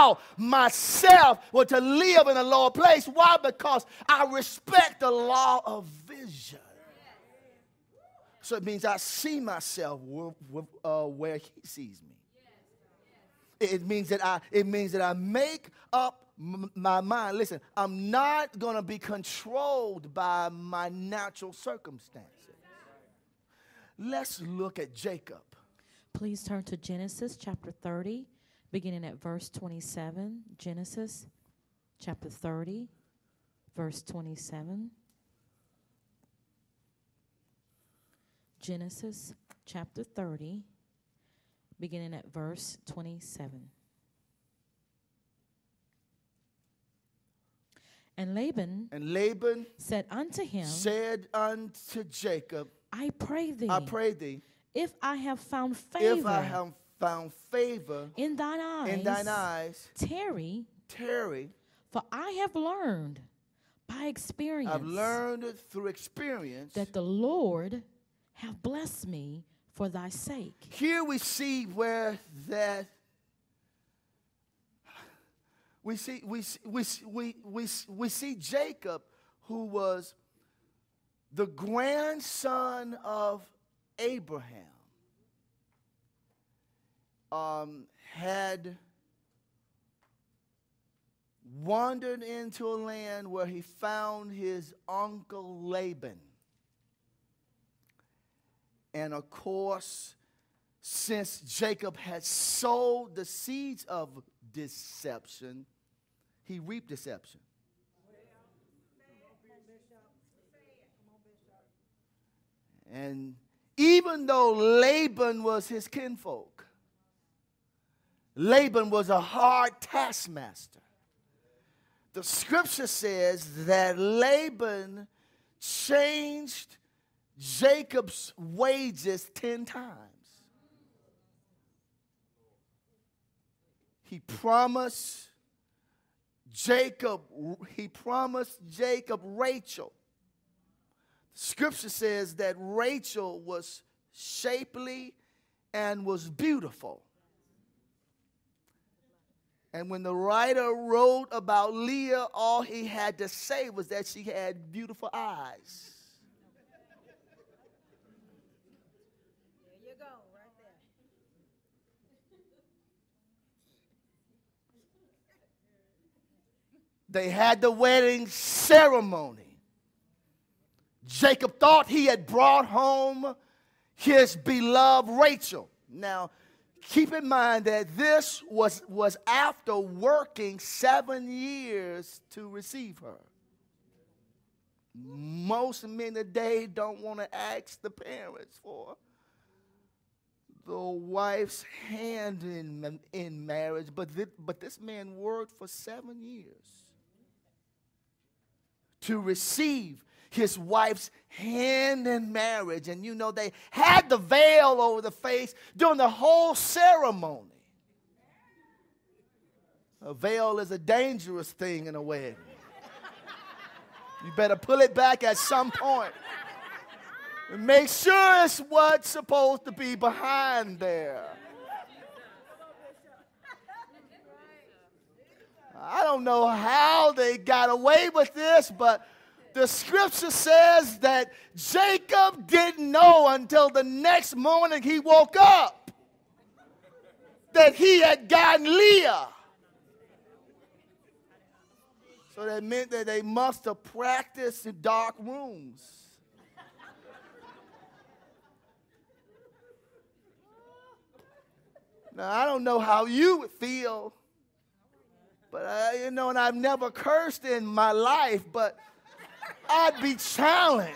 allow myself to live in a lower place. Why? Because I respect the law of vision. So it means I see myself where he sees me. It means that I make up my mind. Listen, I'm not going to be controlled by my natural circumstances. Let's look at Jacob. Please turn to Genesis chapter 30, beginning at verse 27. Genesis chapter 30, verse 27. Genesis chapter 30, beginning at verse 27. And Laban said unto him, Jacob, I pray thee, if I have found favor in thine eyes, tarry, for I have learned by experience, I've learned through experience, that the Lord have blessed me for thy sake. Here we see where that we see Jacob, who was the grandson of Abraham, had wandered into a land where he found his uncle Laban. And of course, since Jacob had sowed the seeds of deception, he reaped deception. And even though Laban was his kinfolk, Laban was a hard taskmaster. The scripture says that Laban changed Jacob's wages 10 times. He promised Jacob Rachel. The scripture says that Rachel was shapely and was beautiful. And when the writer wrote about Leah, all he had to say was that she had beautiful eyes. They had the wedding ceremony. Jacob thought he had brought home his beloved Rachel. Now, keep in mind that this was after working 7 years to receive her. Most men today don't want to ask the parents for the wife's hand in marriage, but this man worked for 7 years to receive his wife's hand in marriage. And you know, they had the veil over the face during the whole ceremony. A veil is a dangerous thing in a wedding. You better pull it back at some point. And make sure it's what's supposed to be behind there. I don't know how they got away with this, but the scripture says that Jacob didn't know until the next morning he woke up that he had gotten Leah. So that meant that they must have practiced in dark rooms. Now, I don't know how you would feel, but and I've never cursed in my life, but I'd be challenged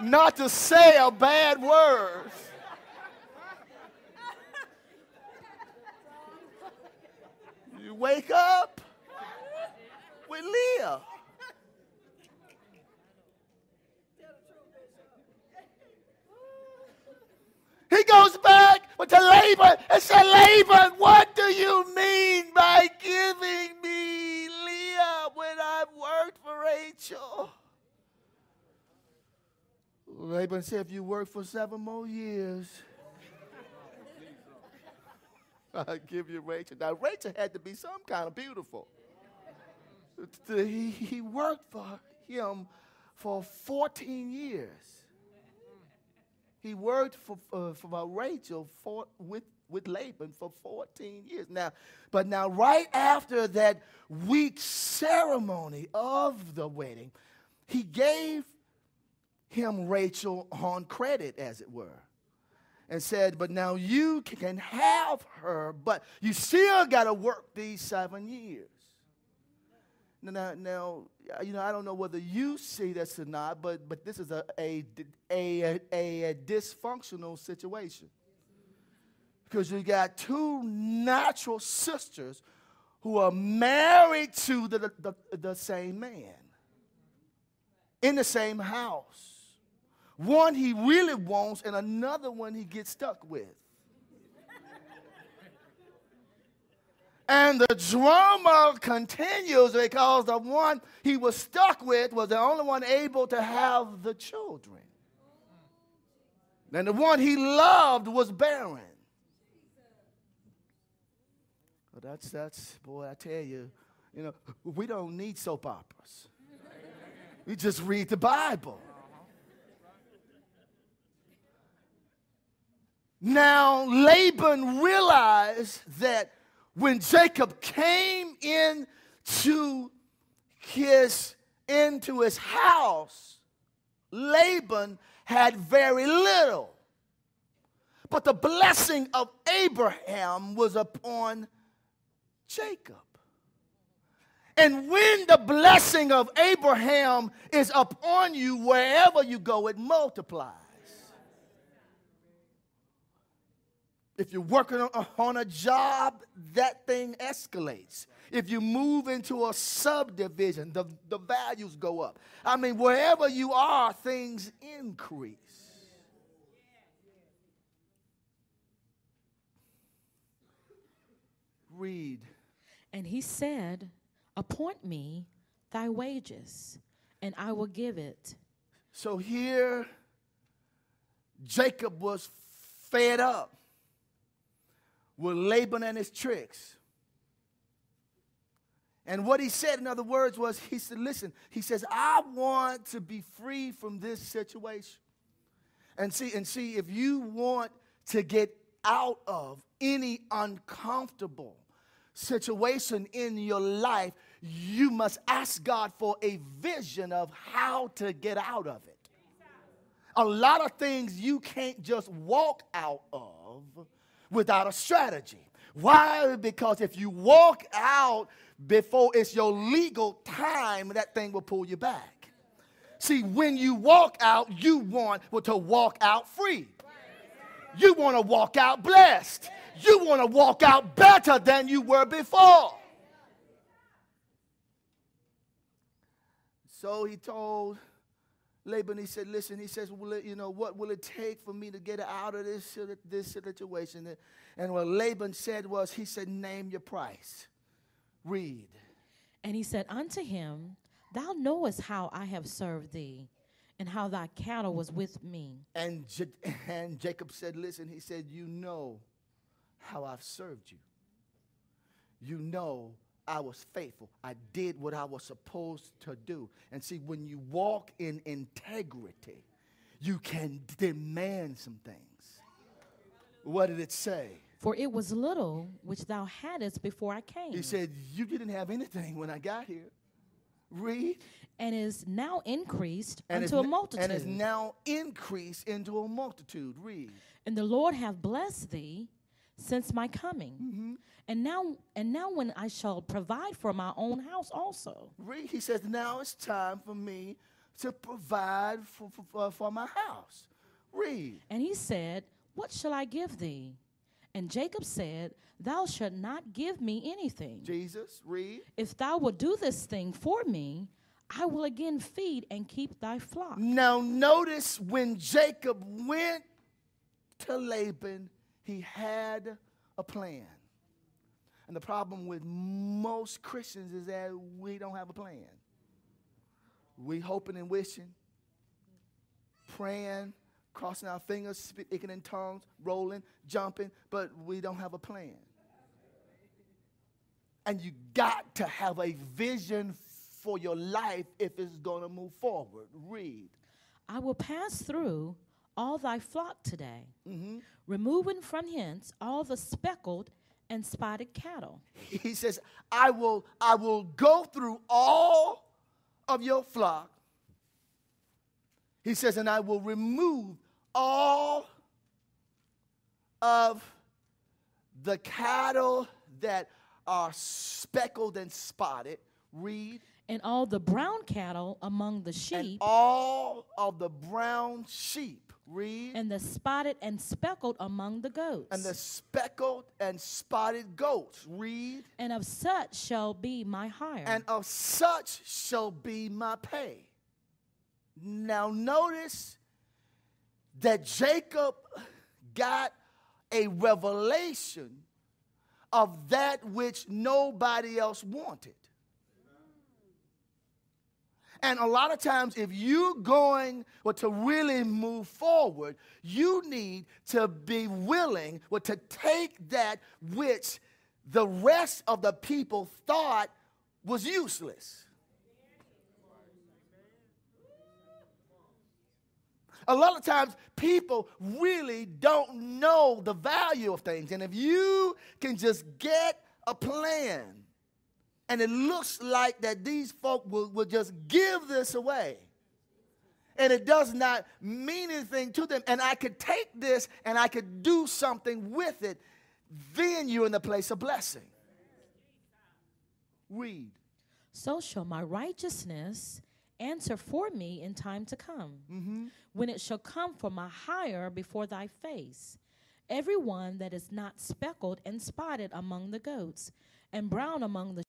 not to say a bad word. You wake up with Leah. He goes back to Laban and said, Laban, what do you mean by giving me Leah when I've worked for Rachel? Laban said, if you work for 7 more years, I'll give you Rachel. Now, Rachel had to be some kind of beautiful. He worked for him for 14 years. He worked for Rachel with Laban for 14 years. But now right after that week ceremony of the wedding, he gave him Rachel on credit, as it were, and said, but now you can have her, but you still got to work these 7 years. Now, I don't know whether you see this or not, but this is a dysfunctional situation. Because you got two natural sisters who are married to the same man in the same house. One he really wants and another one he gets stuck with. And the drama continues because the one he was stuck with was the only one able to have the children. And the one he loved was barren. Well, that's boy, I tell you, we don't need soap operas. We just read the Bible. Now, Laban realized that when Jacob came into his house, Laban had very little. But the blessing of Abraham was upon Jacob. And when the blessing of Abraham is upon you, wherever you go, it multiplies. If you're working on a job, that thing escalates. If you move into a subdivision, the values go up. I mean, wherever you are, things increase. Read. And he said, appoint me thy wages, and I will give it. So here, Jacob was fed up with Laban and his tricks. And what he said, in other words, was, he said, listen, he says, I want to be free from this situation. And see, if you want to get out of any uncomfortable situation in your life, you must ask God for a vision of how to get out of it. A lot of things you can't just walk out of without a strategy. Why? Because if you walk out before it's your legal time, that thing will pull you back. See, when you walk out, you want to walk out free. You want to walk out blessed. You want to walk out better than you were before. So he told Laban, he said, listen, he says, what will it take for me to get out of this situation? And what Laban said was, he said, name your price. Read. And he said unto him, thou knowest how I have served thee, and how thy cattle was with me. And Jacob said, listen, he said, you know how I've served you. You know I was faithful. I did what I was supposed to do. And see, when you walk in integrity, you can demand some things. What did it say? For it was little which thou hadst before I came. He said, you didn't have anything when I got here. Read. And is now increased unto a multitude. And is now increased into a multitude. Read. And the Lord hath blessed thee since my coming. Mm-hmm. And now when I shall provide for my own house also. Read. He says, now it's time for me to provide for my house. Read. And he said, what shall I give thee? And Jacob said, thou shalt not give me anything. Jesus, read. If thou wilt do this thing for me, I will again feed and keep thy flock. Now notice when Jacob went to Laban, he had a plan. And the problem with most Christians is that we don't have a plan. We hoping and wishing, praying, crossing our fingers, speaking in tongues, rolling, jumping, but we don't have a plan. And you got to have a vision for your life if it's going to move forward. Read. I will pass through all thy flock today, removing from hence all the speckled and spotted cattle. He says, I will go through all of your flock. He says, and I will remove all of the cattle that are speckled and spotted. Read. And all the brown cattle among the sheep. And all of the brown sheep. Read. And the spotted and speckled among the goats. And the speckled and spotted goats. Read. And of such shall be my hire. And of such shall be my pay. Now notice that Jacob got a revelation of that which nobody else wanted. And a lot of times, if you're going to really move forward, you need to be willing to take that which the rest of the people thought was useless. A lot of times, people really don't know the value of things. And if you can just get a plan, and it looks like that these folk will just give this away, and it does not mean anything to them, and I could take this and I could do something with it, then you're in the place of blessing. Read. So shall my righteousness answer for me in time to come, when it shall come for my hire before thy face. Every one that is not speckled and spotted among the goats, and brown among the